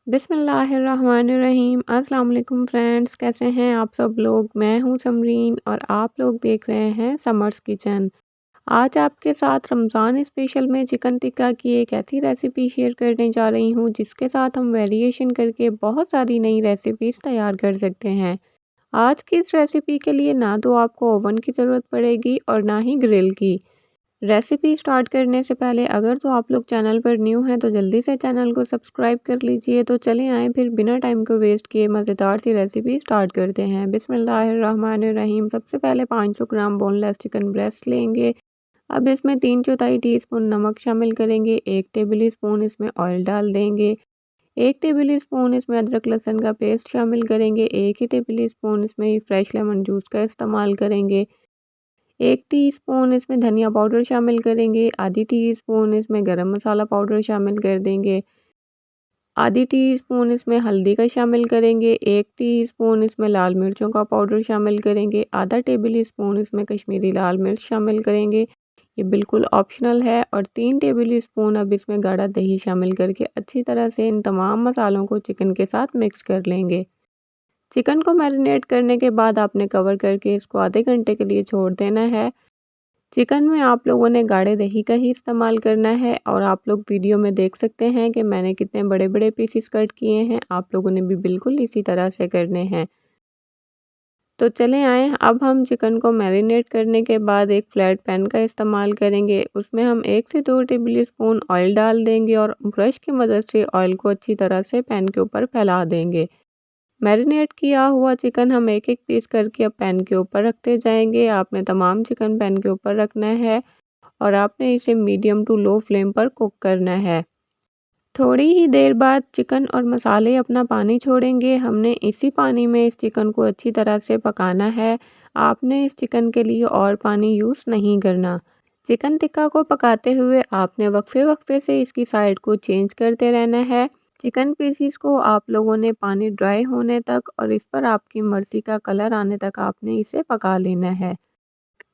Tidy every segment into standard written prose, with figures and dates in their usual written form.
बिस्मिल्लाहिर्रहमानिर्रहीम। अस्सलाम वालेकुम फ्रेंड्स, कैसे हैं आप सब लोग। मैं हूं समरीन और आप लोग देख रहे हैं समर्स किचन। आज आपके साथ रमज़ान स्पेशल में चिकन टिक्का की एक ऐसी रेसिपी शेयर करने जा रही हूं जिसके साथ हम वेरिएशन करके बहुत सारी नई रेसिपीज़ तैयार कर सकते हैं। आज की इस रेसिपी के लिए ना तो आपको ओवन की ज़रूरत पड़ेगी और ना ही ग्रिल की। रेसिपी स्टार्ट करने से पहले अगर तो आप लोग चैनल पर न्यू हैं तो जल्दी से चैनल को सब्सक्राइब कर लीजिए। तो चलें आए फिर बिना टाइम को वेस्ट किए मज़ेदार सी रेसिपी स्टार्ट करते हैं। बिस्मिल्लाहिर्रहमानिर्रहीम। सबसे पहले 500 ग्राम बोनलेस चिकन ब्रेस्ट लेंगे। अब इसमें 3/4 टीस्पून नमक शामिल करेंगे। 1 टेबल स्पून इसमें ऑयल डाल देंगे। 1 टेबल स्पून इसमें अदरक लहसुन का पेस्ट शामिल करेंगे। 1 ही टेबल स्पून इसमें फ्रेश लेमन जूस का इस्तेमाल करेंगे। 1 टीस्पून इसमें धनिया पाउडर शामिल करेंगे। आधी टीस्पून इसमें गरम मसाला पाउडर शामिल कर देंगे। आधी टीस्पून इसमें हल्दी का शामिल करेंगे। 1 टीस्पून इसमें लाल मिर्चों का पाउडर शामिल करेंगे। आधा टेबल स्पून इसमें कश्मीरी लाल मिर्च शामिल करेंगे। ये बिल्कुल ऑप्शनल है। और 3 टेबल स्पून अब इसमें गाढ़ा दही शामिल करके अच्छी तरह से इन तमाम मसालों को चिकन के साथ मिक्स कर लेंगे। चिकन को मैरिनेट करने के बाद आपने कवर करके इसको आधे घंटे के लिए छोड़ देना है। चिकन में आप लोगों ने गाढ़े दही का ही इस्तेमाल करना है और आप लोग वीडियो में देख सकते हैं कि मैंने कितने बड़े बड़े पीसेस कट किए हैं। आप लोगों ने भी बिल्कुल इसी तरह से करने हैं। तो चलें आए अब हम चिकन को मैरिनेट करने के बाद एक फ्लैट पैन का इस्तेमाल करेंगे। उसमें हम 1 से 2 टेबल स्पून ऑयल डाल देंगे और ब्रश की मदद से ऑयल को अच्छी तरह से पैन के ऊपर फैला देंगे। मैरिनेट किया हुआ चिकन हम एक एक पीस करके अब पैन के ऊपर रखते जाएंगे। आपने तमाम चिकन पैन के ऊपर रखना है और आपने इसे मीडियम टू लो फ्लेम पर कुक करना है। थोड़ी ही देर बाद चिकन और मसाले अपना पानी छोड़ेंगे। हमने इसी पानी में इस चिकन को अच्छी तरह से पकाना है। आपने इस चिकन के लिए और पानी यूज़ नहीं करना। चिकन टिक्का को पकाते हुए आपने वक्फे वक्फे से इसकी साइड को चेंज करते रहना है। चिकन पीसीस को आप लोगों ने पानी ड्राई होने तक और इस पर आपकी मर्ज़ी का कलर आने तक आपने इसे पका लेना है।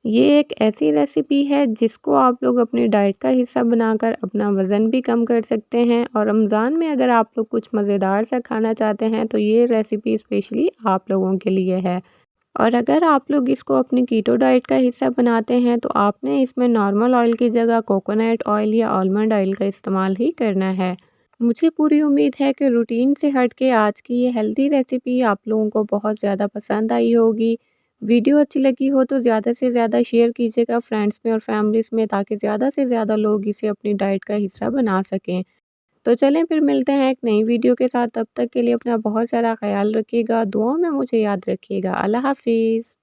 ये एक ऐसी रेसिपी है जिसको आप लोग अपनी डाइट का हिस्सा बनाकर अपना वज़न भी कम कर सकते हैं। और रमज़ान में अगर आप लोग कुछ मज़ेदार सा खाना चाहते हैं तो ये रेसिपी स्पेशली आप लोगों के लिए है। और अगर आप लोग इसको अपनी कीटो डाइट का हिस्सा बनाते हैं तो आपने इसमें नॉर्मल ऑयल की जगह कोकोनट ऑयल या आलमंड ऑयल का इस्तेमाल ही करना है। मुझे पूरी उम्मीद है कि रूटीन से हट के आज की ये हेल्दी रेसिपी आप लोगों को बहुत ज़्यादा पसंद आई होगी। वीडियो अच्छी लगी हो तो ज़्यादा से ज़्यादा शेयर कीजिएगा फ्रेंड्स में और फैमिलीज़ में, ताकि ज़्यादा से ज़्यादा लोग इसे अपनी डाइट का हिस्सा बना सकें। तो चलें फिर मिलते हैं एक नई वीडियो के साथ। तब तक के लिए अपना बहुत सारा ख्याल रखिएगा। दुआओं में मुझे याद रखिएगा। अल्लाह हाफ़िज़।